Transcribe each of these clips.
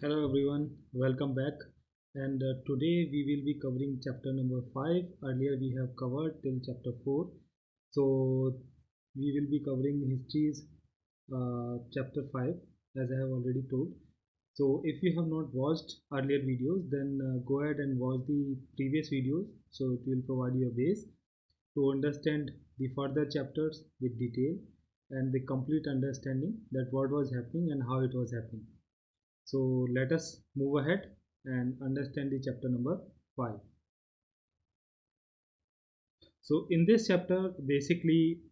Hello everyone, welcome back. And today we will be covering chapter number 5. Earlier we have covered till chapter 4. So we will be covering histories chapter 5 as I have already told. So if you have not watched earlier videos, then go ahead and watch the previous videos. So it will provide you a base to understand the further chapters with detail and the complete understanding that what was happening and how it was happening. So let us move ahead and understand the chapter number 5. So in this chapter, basically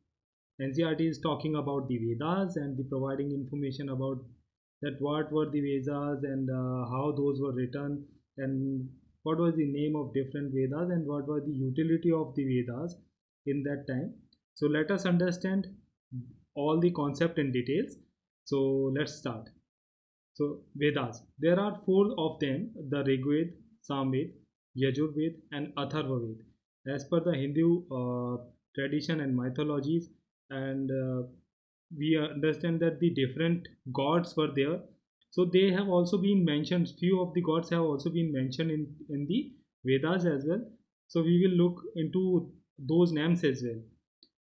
NCERT is talking about the Vedas and the providing information about that what were the Vedas and how those were written and what was the name of different Vedas and what was the utility of the Vedas in that time. So let us understand all the concept and details. So let's start. So Vedas, there are four of them: the Rigved, Samved, Yajurved, and Atharvaved. As per the Hindu tradition and mythologies, and we understand that the different gods were there. So they have also been mentioned. Few of the gods have also been mentioned in the Vedas as well. So we will look into those names as well,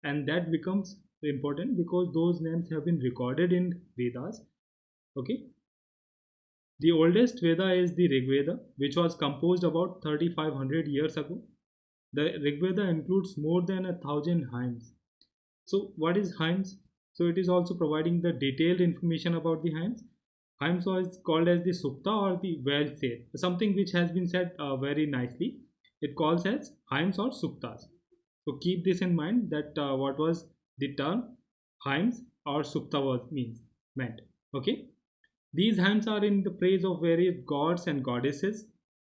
and that becomes important because those names have been recorded in Vedas. Okay. The oldest Veda is the Rig Veda, which was composed about 3500 years ago. The Rig Veda includes more than 1,000 hymns. So, what is hymns? So, it is also providing the detailed information about the hymns. Hymns was called as the Sukta or the well said, something which has been said very nicely. It calls as hymns or Suktas. So, keep this in mind that what was the term hymns or Sukta was means meant. Okay. These hymns are in the praise of various gods and goddesses.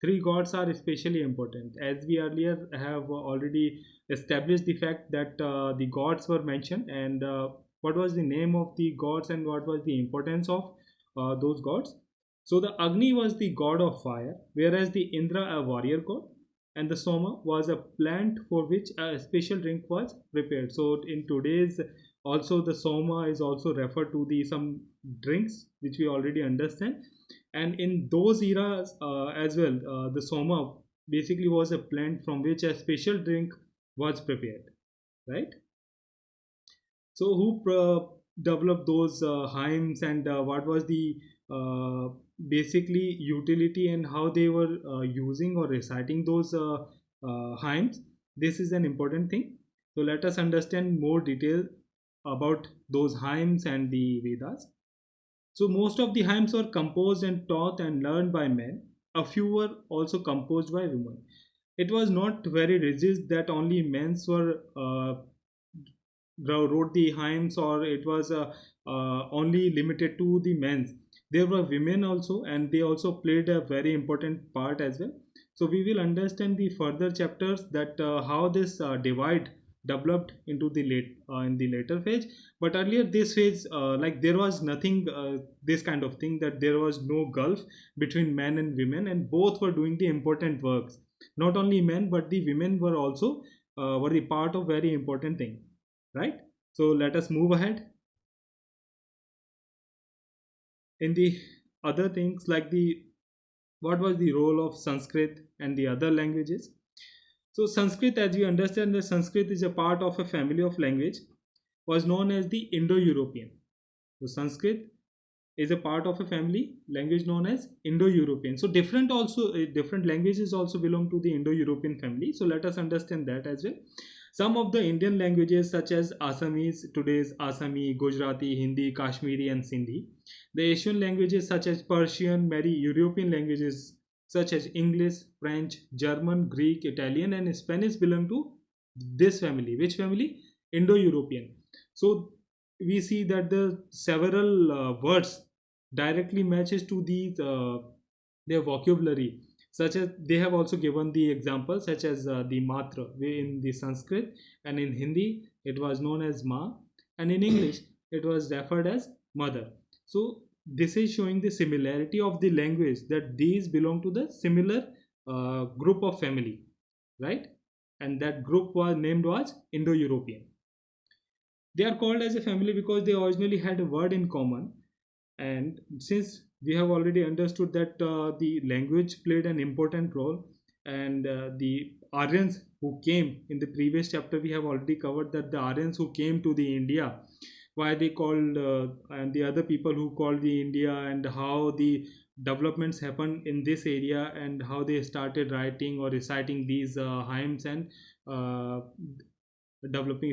Three gods are especially important, as we earlier have already established the fact that the gods were mentioned and what was the name of the gods and what was the importance of those gods. So the Agni was the god of fire, whereas the Indra a warrior god, and the Soma was a plant for which a special drink was prepared. So in today's also the Soma is also referred to the some drinks which we already understand, and in those eras as well the Soma basically was a plant from which a special drink was prepared, right? So who developed those hymns and what was the uh, basically utility and how they were using or reciting those hymns? This is an important thing. So let us understand more detail about those hymns and the Vedas. So most of the hymns were composed and taught and learned by men. A few were also composed by women. It was not very rigid that only men were wrote the hymns or it was only limited to the men's. There were women also and they also played a very important part as well. So we will understand the further chapters that how this divide developed into the late in the later phase, but earlier this phase like there was nothing this kind of thing that there was no gulf between men and women and both were doing the important works. Not only men but the women were also were the part of very important thing, right? So let us move ahead in the other things like the what was the role of Sanskrit and the other languages. So Sanskrit, as you understand, the Sanskrit is a part of a family of language was known as the Indo-European. So Sanskrit is a part of a family language known as Indo-European. So different also different languages also belong to the Indo-European family. So let us understand that as well. Some of the Indian languages such as Assamese, today's Assami, Gujarati, Hindi, Kashmiri and Sindhi. The Asian languages such as Persian, many European languages such as English, French, German, Greek, Italian and Spanish belong to this family. Which family? Indo-European. So we see that the several words directly matches to these their vocabulary, such as they have also given the example such as the matra in the Sanskrit, and in Hindi it was known as ma, and in English it was referred as mother. So this is showing the similarity of the language, that these belong to the similar group of family, right? And that group was named was Indo-European. They are called as a family because they originally had a word in common, and since we have already understood that the language played an important role, and the Aryans who came in the previous chapter, we have already covered that the Aryans who came to the India, why they called, and the other people who called the India, and how the developments happened in this area, and how they started writing or reciting these hymns, and uh, developing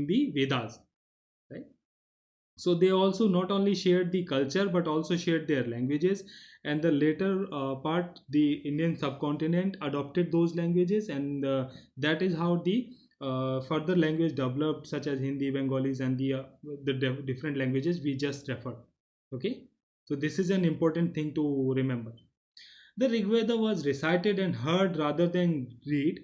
the Vedas, right? So they also not only shared the culture but also shared their languages, and the later part, the Indian subcontinent adopted those languages, and that is how the further language developed, such as Hindi, Bengalis, and the different languages we just referred. Okay, so this is an important thing to remember. The Rig Veda was recited and heard rather than read.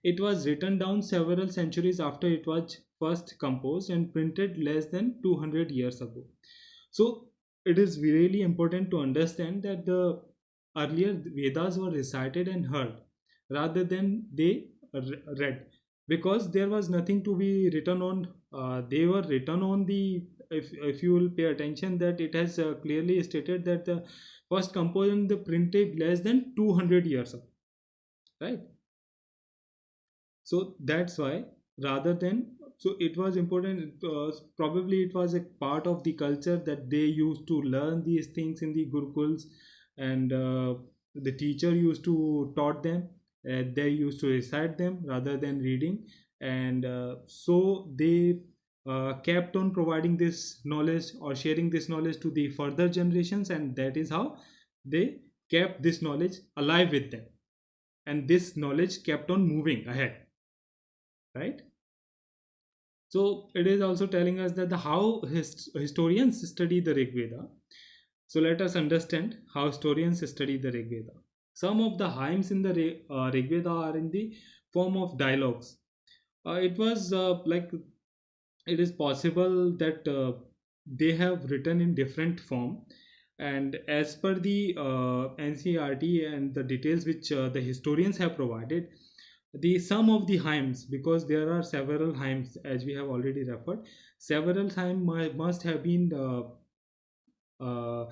It was written down several centuries after it was first composed and printed less than 200 years ago. So it is really important to understand that the earlier Vedas were recited and heard rather than they read, because there was nothing to be written on. They were written on the, if you will pay attention, that it has clearly stated that the first composed and the printed less than 200 years ago, right? So that's why, rather than, so it was important, probably it was a part of the culture that they used to learn these things in the gurukuls, and the teacher used to taught them, they used to recite them rather than reading, and so they kept on providing this knowledge or sharing this knowledge to the further generations, and that is how they kept this knowledge alive with them, and this knowledge kept on moving ahead, right? So it is also telling us that the how historians study the Rig Veda. So let us understand how historians study the Rig Veda. Some of the hymns in the Rig Veda are in the form of dialogues. It was like, it is possible that they have written in different form, and as per the NCERT and the details which the historians have provided, the sum of the hymns, because there are several hymns as we have already referred, several hymns must have been uh,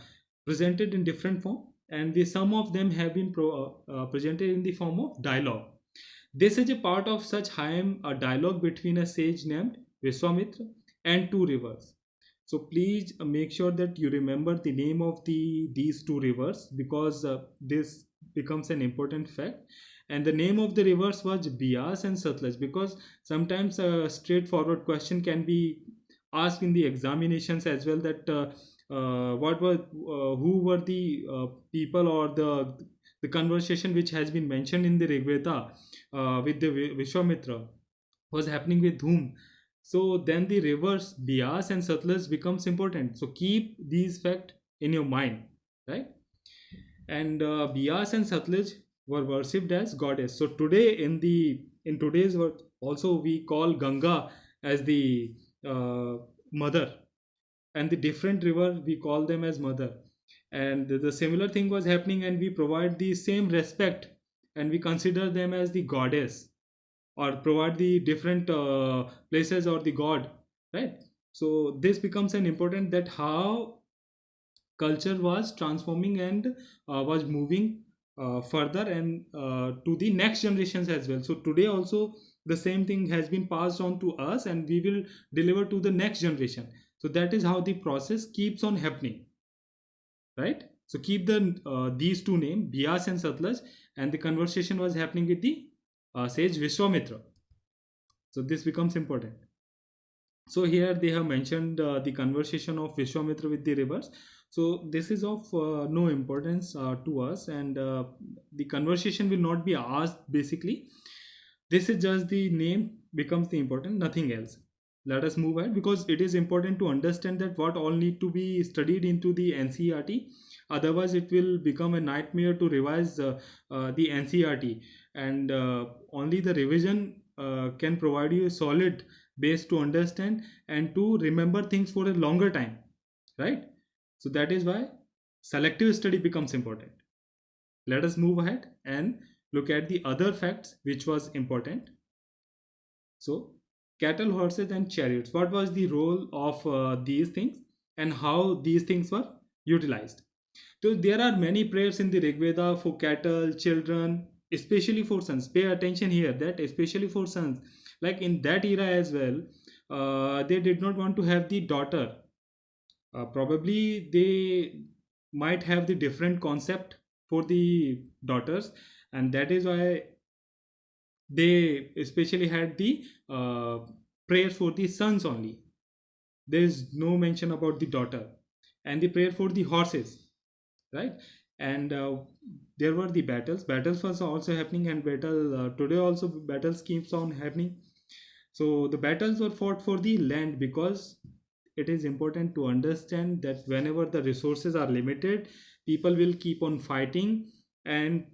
presented in different form, and the some of them have been presented in the form of dialogue. This is a part of such hymn, a dialogue between a sage named Vishwamitra and two rivers. So please make sure that you remember the name of these two rivers, because this becomes an important fact. And the name of the rivers was Bias and Satluj, because sometimes a straightforward question can be asked in the examinations as well, that what were who were the people, or the conversation which has been mentioned in the Rig Veda with the Vishwamitra was happening with whom. So then the rivers Bias and Satluj becomes important. So keep these fact in your mind, right? And Bias and Satluj were worshipped as goddess. So today in today's world also we call Ganga as the mother, and the different river we call them as mother, and the similar thing was happening, and we provide the same respect, and we consider them as the goddess, or provide the different places or the god, right? So this becomes an important, that how culture was transforming and was moving further, and to the next generations as well. So today also the same thing has been passed on to us, and we will deliver to the next generation. So that is how the process keeps on happening, right? So keep the these two names, Bias and Satluj, and the conversation was happening with the sage Vishwamitra. So this becomes important. So here they have mentioned the conversation of Vishwamitra with the rivers. So this is of no importance to us, and the conversation will not be asked basically. This is just the name becomes the important, nothing else. Let us move ahead, because it is important to understand that what all need to be studied into the NCERT. Otherwise, it will become a nightmare to revise the NCERT, and only the revision can provide you a solid base to understand and to remember things for a longer time, right? So that is why selective study becomes important. Let us move ahead and look at the other facts which was important. So cattle, horses, and chariots, what was the role of these things, and how these things were utilized? So there are many prayers in the Rig Veda for cattle, children, especially for sons. Pay attention here that especially for sons, like in that era as well, they did not want to have the daughter. Probably they might have the different concept for the daughters, and that is why they especially had the prayer for the sons only. There is no mention about the daughter, and the prayer for the horses, right? And there were the battles was also happening, and battle today also battles keeps on happening. So the battles were fought for the land, because it is important to understand that whenever the resources are limited, people will keep on fighting. And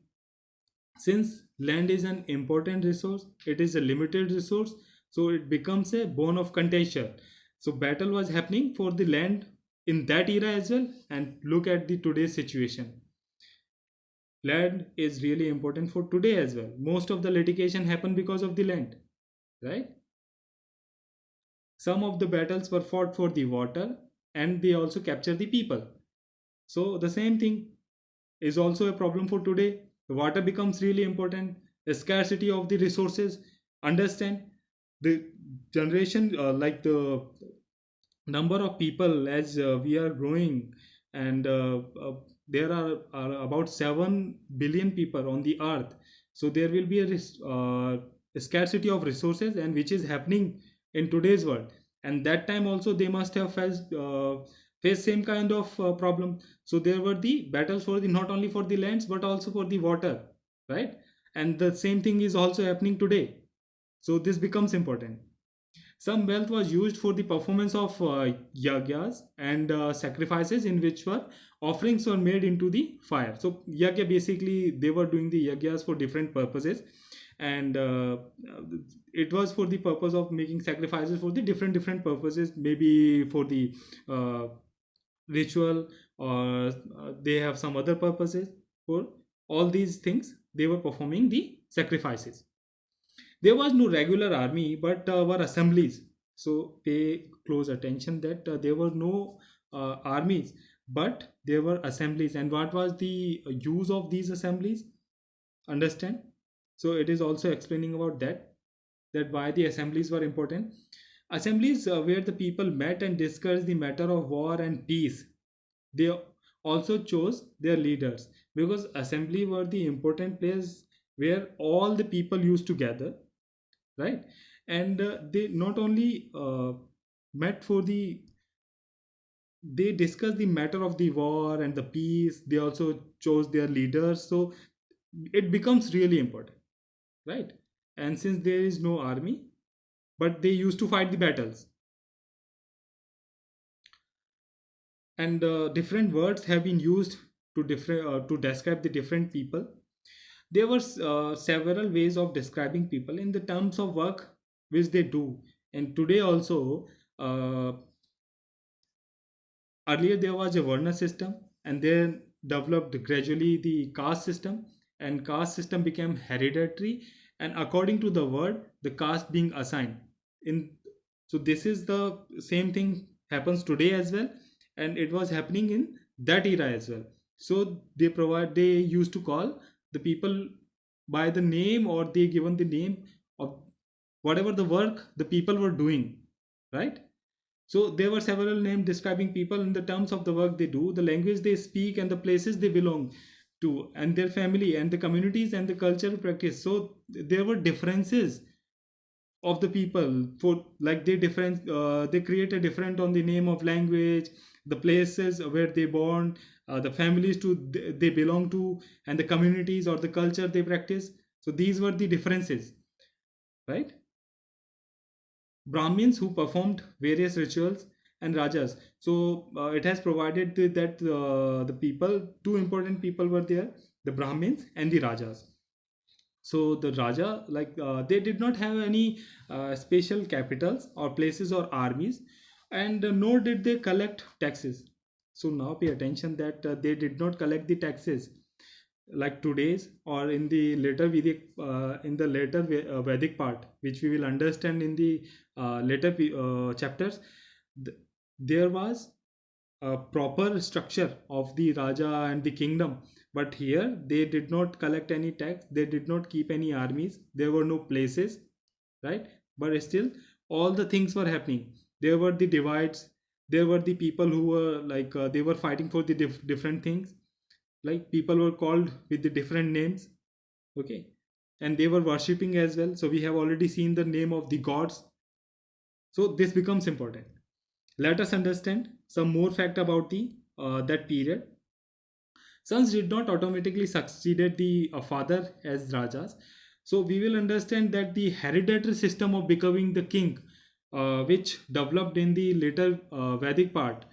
since land is an important resource, it is a limited resource, so it becomes a bone of contention. So battle was happening for the land in that era as well. And look at the today's situation, land is really important for today as well. Most of the litigation happened because of the land, right? Some of the battles were fought for the water, and they also capture the people. So the same thing is also a problem for today. The water becomes really important, the scarcity of the resources. Understand the generation, like the number of people as we are growing, and there are about 7 billion people on the earth. So there will be a scarcity of resources, and which is happening in today's world. And that time also they must have faced same kind of problem. So there were the battles for the not only for the lands but also for the water, right? And the same thing is also happening today. So this becomes important. Some wealth was used for the performance of yagyas and sacrifices, in which were offerings were made into the fire. So yagya, basically they were doing the yagyas for different purposes, and it was for the purpose of making sacrifices for the different purposes, maybe for the uh, ritual, or they have some other purposes. For all these things they were performing the sacrifices. There was no regular army, but were assemblies. So pay close attention that there were no armies, but there were assemblies. And what was the use of these assemblies? Understand? So it is also explaining about that why the assemblies were important. Assemblies where the people met and discussed the matter of war and peace. They also chose their leaders, because assembly were the important place where all the people used to gather, right? And they not only met for the they discussed the matter of the war and the peace, they also chose their leaders. So it becomes really important, right? And since there is no army, but they used to fight the battles, and different words have been used to different to describe the different people. There were several ways of describing people in the terms of work which they do. And today also, uh, earlier there was a Varna system, and then developed gradually the caste system, and caste system became hereditary, and according to the word, the caste being assigned. In So this is the same thing happens today as well, and it was happening in that era as well. So they used to call the people by the name, or they given the name of whatever the work the people were doing, right? So there were several names describing people in the terms of the work they do, the language they speak, and the places they belong to, and their family, and the communities, and the cultural practice. So there were differences of the people, for like they create a different on the name of language, the places where they born, the families they belong to, and the communities or the culture they practice. So these were the differences, right? Brahmins who performed various rituals, and Rajas. So it has provided that the people, two important people were there, the Brahmins and the Rajas. So the Raja, like they did not have any special capitals or places or armies, and nor did they collect taxes. So now pay attention that they did not collect the taxes like today's, or in the later Vedic part, which we will understand in the later chapters. There was a proper structure of the Raja and the kingdom. But here they did not collect any tax, they did not keep any armies, there were no places, right? But still, all the things were happening. There were the divides, there were the people who were like they were fighting for the different things, like people were called with the different names, okay, and they were worshipping as well. So we have already seen the name of the gods. So this becomes important. Let us understand some more fact about the that period. Sons did not automatically succeeded the father as rajas. So we will understand that the hereditary system of becoming the king, which developed in the later Vedic part,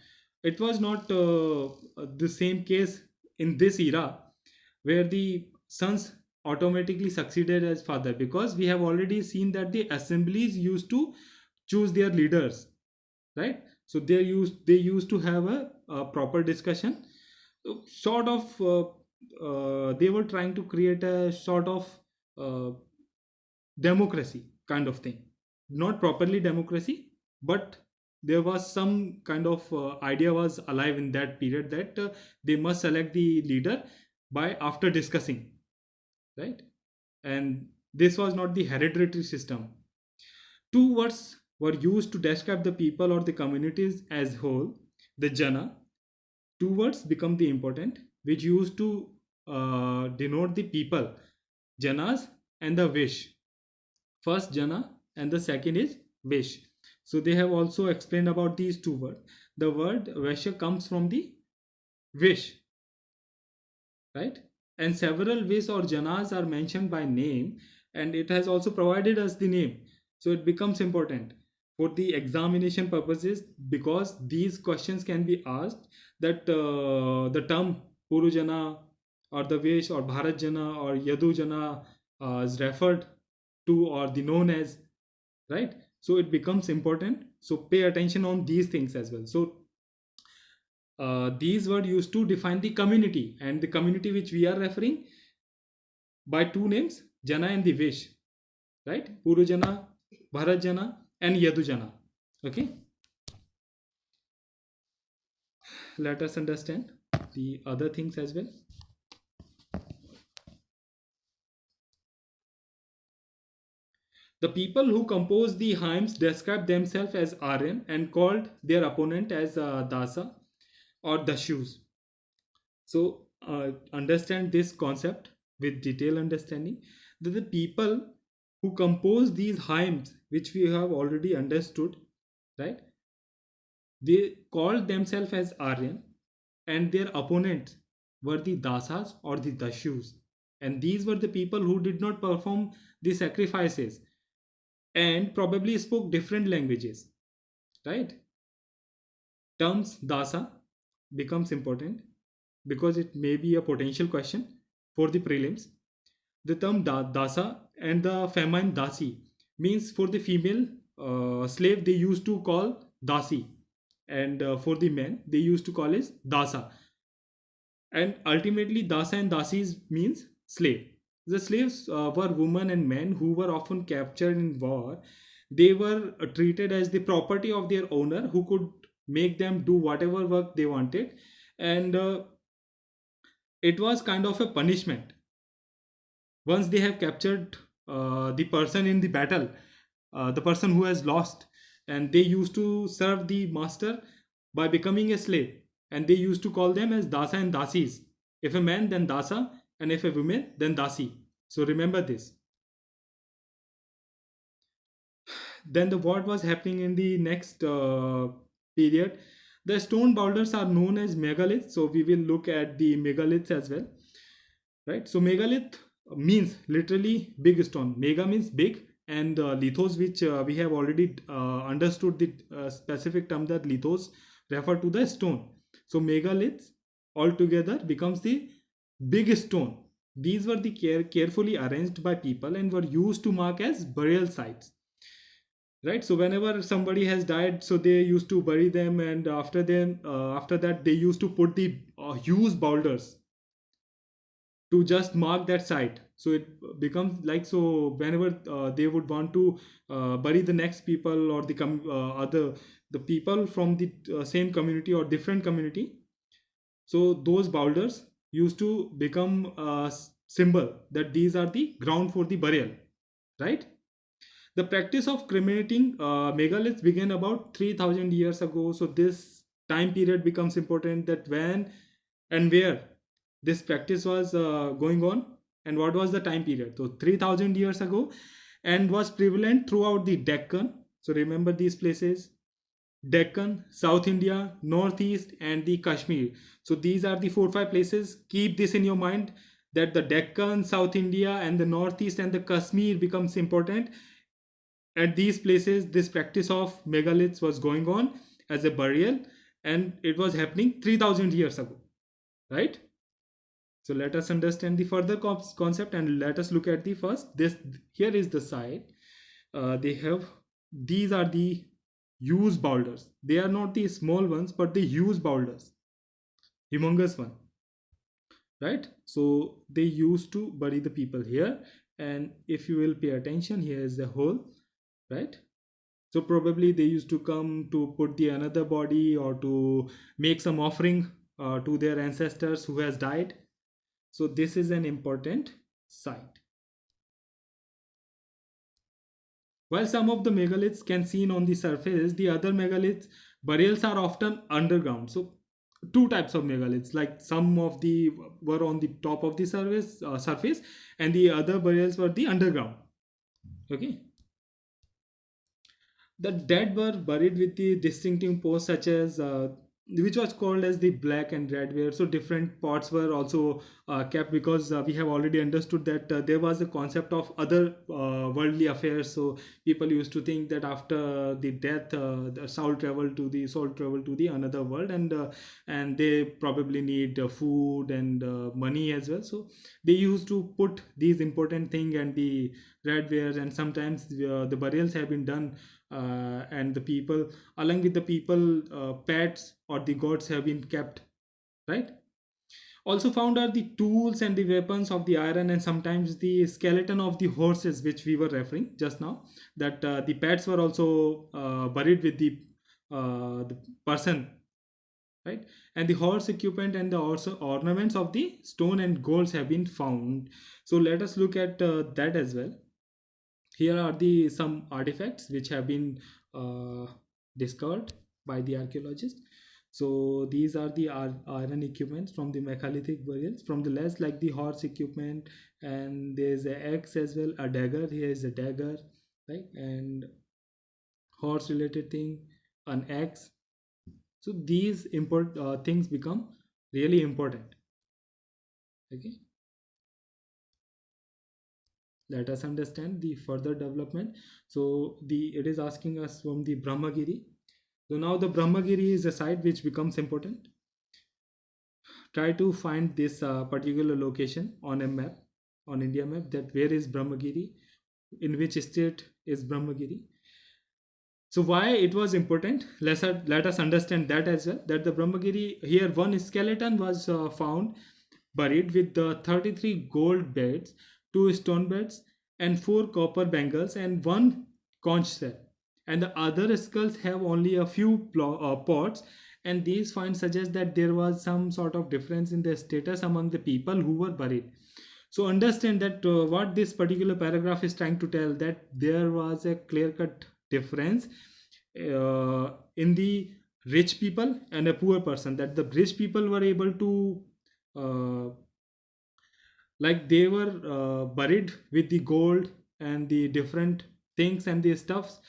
it was not the same case in this era where the sons automatically succeeded as father, because we have already seen that the assemblies used to choose their leaders, right? So they used to have a proper discussion. So sort of they were trying to create a sort of uh, democracy kind of thing, not properly democracy, but there was some kind of idea was alive in that period that they must select the leader by after discussing, right? And this was not the hereditary system. Two words were used to describe the people or the communities as whole. The jana, two words become the important, which used to denote the people, janas, and the wish. First jana and the second is wish. So they have also explained about these two words. The word vesha comes from the wish, right? And several ways or janas are mentioned by name, and it has also provided us the name. So it becomes important for the examination purposes, because these questions can be asked that the term purujana or the vesh or bharat jana or yadu jana is referred to or the known as, right? So it becomes important, so pay attention on these things as well. So these were used to define the community, and the community which we are referring by two names, jana and the vesh, right? Purujana, bharat jana, and yadu jana. Okay, let us understand the other things as well. The people who composed the hymns described themselves as Aryan and called their opponent as Dasa or Dashus. So understand this concept with detailed understanding, that the people who compose these hymns, which we have already understood, right? They called themselves as Aryan, and their opponents were the Dasas or the Dashus. And these were the people who did not perform the sacrifices and probably spoke different languages, right? Terms Dasa becomes important because it may be a potential question for the prelims. The term dasa and the feminine dasi means for the female slave they used to call dasi, and for the men they used to call is dasa. And ultimately dasa and dasis means slave. The slaves were women and men who were often captured in war. They were treated as the property of their owner, who could make them do whatever work they wanted. And it was kind of a punishment once they have captured the person in the battle, the person who has lost. And they used to serve the master by becoming a slave, and they used to call them as dasa and dasis. If a man, then dasa, and if a woman, then dasi. So remember this. Then the what was happening in the next period, the stone boulders are known as megaliths, so we will look at the megaliths as well, right? So megalith means literally big stone. Mega means big, and lithos, which we have already understood the specific term that lithos refer to the stone. So megaliths altogether becomes the big stone. These were the carefully arranged by people and were used to mark as burial sites, right? So whenever somebody has died, so they used to bury them, and after that they used to put the huge boulders to just mark that site. So it becomes like, so whenever they would want to bury the next people or the other the people from the same community or different community. So those boulders used to become a symbol that these are the ground for the burial, right? The practice of cremating megaliths began about 3000 years ago. So this time period becomes important, that when and where this practice was going on, and what was the time period. So 3000 years ago, and was prevalent throughout the Deccan. So remember these places: Deccan, South India, Northeast, and the Kashmir. So these are the 4 5 places. Keep this in your mind, that the Deccan, South India, and the Northeast and the Kashmir becomes important. At these places, this practice of megaliths was going on as a burial, and it was happening 3000 years ago, right? So let us understand the further concept, and let us look at the first. This here is the site. They have, these are the huge boulders. They are not the small ones, but the huge boulders, humongous one, right? So they used to bury the people here, and if you will pay attention, here is the hole, right? So probably they used to come to put the another body, or to make some offering to their ancestors who has died. So this is an important site. While some of the megaliths can seen on the surface, the other megaliths burials are often underground. So two types of megaliths, like some of the were on the top of the surface, and the other burials were the underground. Okay. The dead were buried with the distinctive pose, such as which was called as the black and red ware. So different pots were also kept, because we have already understood that there was a concept of other worldly affairs. So people used to think that after the death, the soul travel to the another world, and they probably need food and money as well. So they used to put these important thing and the red wares, and sometimes the burials have been done, and the people, along with the people, pets or the gods have been kept, right? Also found are the tools and the weapons of the iron, and sometimes the skeleton of the horses, which we were referring just now, that the pets were also buried with the person, right? And the horse equipment and the also ornaments of the stone and golds have been found. So let us look at that as well. Here are the some artifacts which have been discovered by the archaeologists. So these are the iron equipments from the megalithic burials. From the left, like the horse equipment, and there's an axe as well, a dagger. Here is a dagger, right? And horse related thing, an axe. So these things become really important. Okay, let us understand the further development. So the it is asking us from the Brahmagiri. So now the Brahmagiri is a site which becomes important. Try to find this particular location on a map, on India map, that where is Brahmagiri, in which state is Brahmagiri. So why it was important? Let us understand that as well. That the Brahmagiri, here one skeleton was found buried with the 33 gold beds, 2 stone beds, and 4 copper bangles, and one conch shell. And the other skulls have only a few pots. And these finds suggest that there was some sort of difference in the status among the people who were buried. So understand that what this particular paragraph is trying to tell, that there was a clear cut difference in the rich people and a poor person, that the rich people were able to uh, like they were buried with the gold and the different things and the stuffs,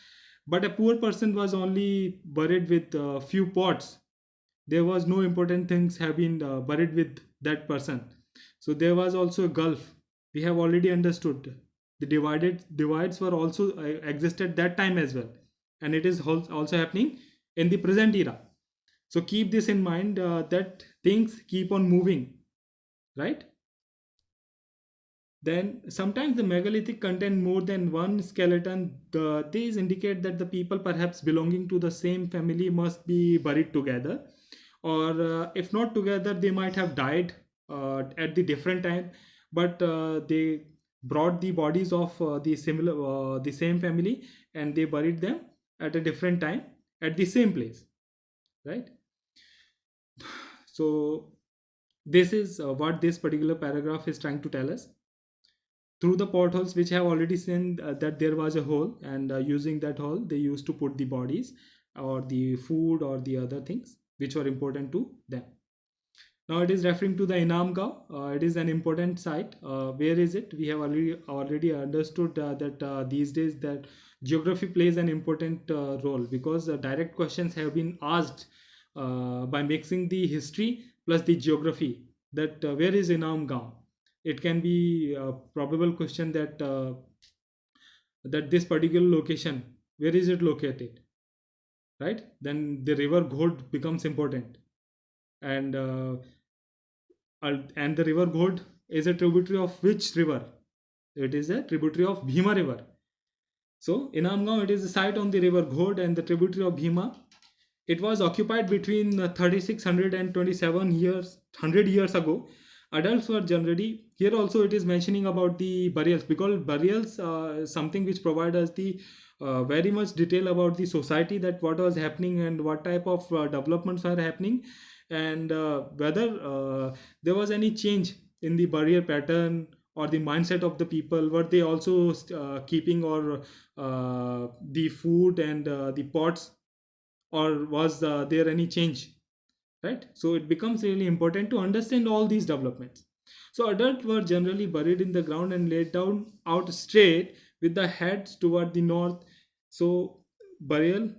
but a poor person was only buried with a few pots. There was no important things have been buried with that person. So there was also a gulf. We have already understood the divides were also existed that time as well, and it is also happening in the present era. So keep this in mind, that things keep on moving, right? Then sometimes the megalithic contain more than one skeleton. These indicate that the people perhaps belonging to the same family must be buried together, or if not together, they might have died at the different time, but they brought the bodies of the same family, and they buried them at a different time. at the same place, right? So this is what this particular paragraph is trying to tell us. Through the portholes which have already seen that there was a hole, and using that hole they used to put the bodies or the food or the other things which were important to them. Now it is referring to the Inamgaon. It is an important site. Where is it? We have already understood that these days that geography plays an important role, because direct questions have been asked by mixing the history plus the geography. That where is Inamgaon? It can be a probable question that that this particular location, where is it located, right? Then the river Ghod becomes important, and and the river God is a tributary of which river? It is a tributary of Bhima river. So in Amgaon, it is a site on the river God and the tributary of Bhima. It was occupied between 3600 and 27 years, 100 years ago. Adults were generally here. Also, it is mentioning about the burials, because burials something which provide us the very much detail about the society, that what was happening and what type of developments are happening, and whether there was any change in the burial pattern or the mindset of the people. Were they also keeping or the food and the pots, or was there any change, right? So it becomes really important to understand all these developments. So adults were generally buried in the ground and laid down out straight with the heads toward the north. So burial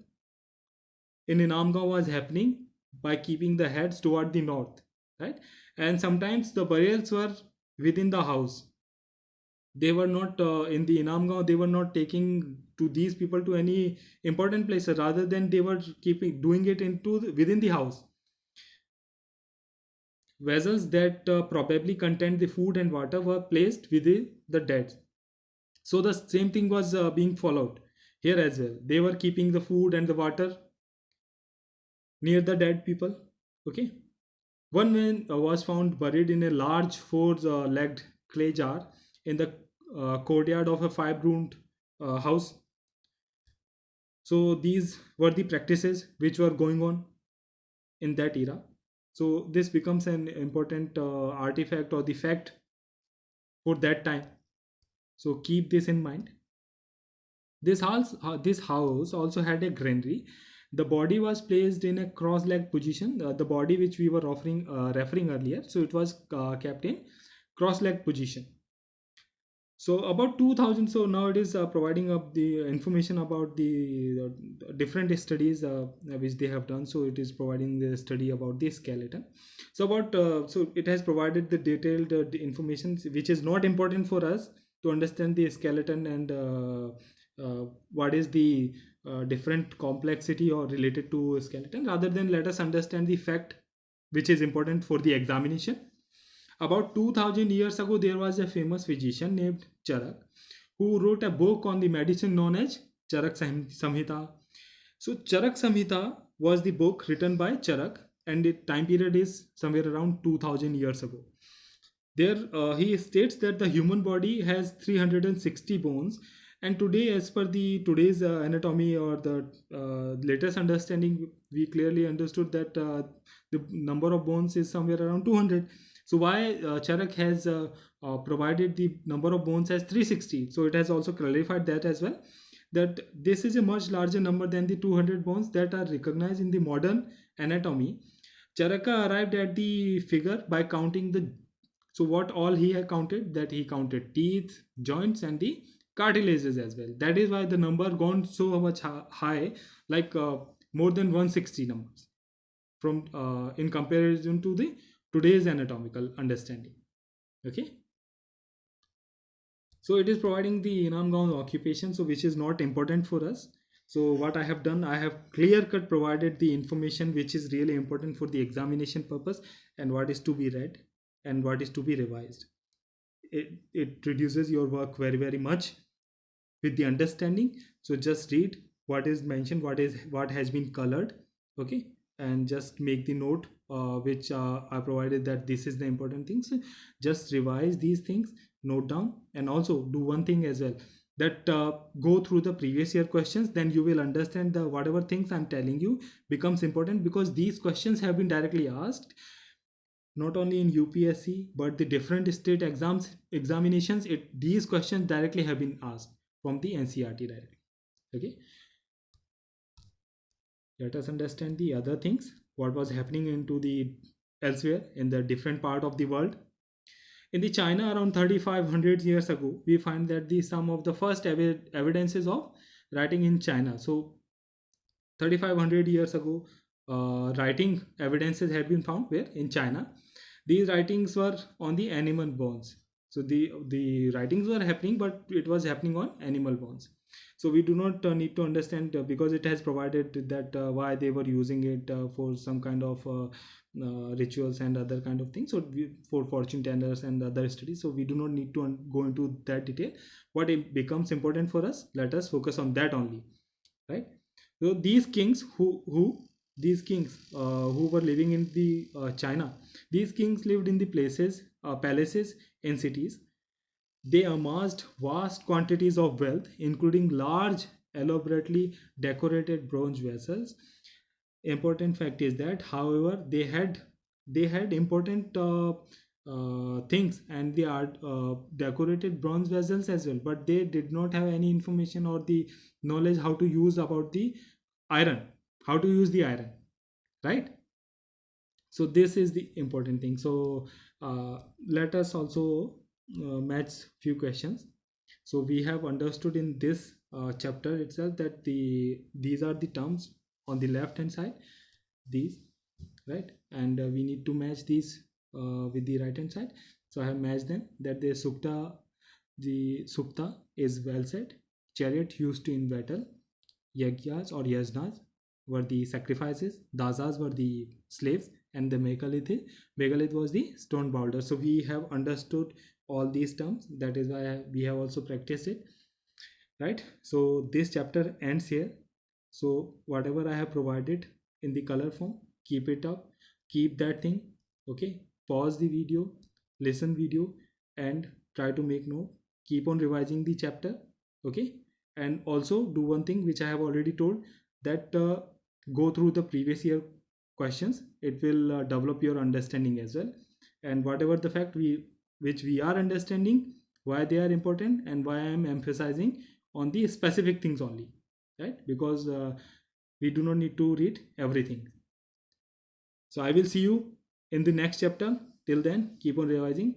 in Inamgaon was happening by keeping the heads toward the north, right? And sometimes the burials were within the house. They were not in the Inamgaon, they were not taking to these people to any important places, rather than they were keeping doing it into within the house. Vessels that probably contained the food and water were placed within the dead. So the same thing was being followed here as well. They were keeping the food and the water near the dead people. Okay. One man was found buried in a large four-legged clay jar in the courtyard of a five-roomed house. So these were the practices which were going on in that era. So this becomes an important artifact or the fact for that time. So keep this in mind. This house also had a granary. The body was placed in a cross-legged position. The body which we were referring earlier, so it was kept in cross-legged position. So about 2000, so now it is providing up the information about the different studies which they have done. So it is providing the study about the skeleton. So about so it has provided the detailed the information which is not important for us to understand the skeleton, and what is the different complexity or related to skeleton, rather than let us understand the fact which is important for the examination. About 2000 years ago, there was a famous physician named Charak who wrote a book on the medicine known as Charak Samhita. So, Charak Samhita was the book written by Charak, and the time period is somewhere around 2000 years ago. There, he states that the human body has 360 bones, and today, as per the today's anatomy or the latest understanding, we clearly understood that the number of bones is somewhere around 200. So why Charak has provided the number of bones as 360? So it has also clarified that as well, that this is a much larger number than the 200 bones that are recognized in the modern anatomy. Charaka arrived at the figure by counting the, so what all he had counted, that he counted teeth, joints, and the cartilages as well. That is why the number gone so much high, like more than 160 numbers from in comparison to the today's anatomical understanding. Okay. So it is providing the Inamgaon occupation, so which is not important for us. So what I have done, I have clear cut provided the information which is really important for the examination purpose, and what is to be read and what is to be revised. It reduces your work very very much with the understanding. So just read what is mentioned, what has been colored. Okay. And just make the note which I provided, that this is the important things. Just revise these things, note down, and also do one thing as well, that go through the previous year questions, then you will understand the whatever things I'm telling you becomes important, because these questions have been directly asked not only in UPSC but the different state examinations. These questions directly have been asked from the NCERT directly. Okay, let us understand the other things what was happening into the elsewhere in the different part of the world. In the China around 3500 years ago, we find that the some of the first evidences of writing in China. So 3500 years ago, writing evidences had been found where in China. These writings were on the animal bones. So the writings were happening, but it was happening on animal bones. So we do not need to understand, because it has provided that why they were using it for some kind of rituals and other kind of things. So for fortune tellers and other studies. So we do not need to go into that detail. What it becomes important for us, let us focus on that only, right? So these kings who were living in the China, these kings lived in the palaces in cities. They amassed vast quantities of wealth, including large, elaborately decorated bronze vessels. Important fact is that, however, they had important things, and they are decorated bronze vessels as well, but they did not have any information or the knowledge how to use about the iron, how to use the iron, right? So this is the important thing. So let us also match few questions. So we have understood in this chapter itself that these are the terms on the left hand side, these, right? And we need to match these with the right hand side. So I have matched them, that the sukta is well said, chariot used to in battle, yagyas or yajnas were the sacrifices, dasas were the slaves, and the megalith was the stone boulder. So we have understood all these terms, that is why we have also practiced it, right? So this chapter ends here. So whatever I have provided in the color form, keep it up, keep that thing. Okay, pause the video, listen video, and try to make note, keep on revising the chapter. Okay, and also do one thing which I have already told, that go through the previous year questions. It will develop your understanding as well, and whatever the fact which we are understanding, why they are important, and why I am emphasizing on the specific things only, right? Because we do not need to read everything. So I will see you in the next chapter. Till then, keep on revising.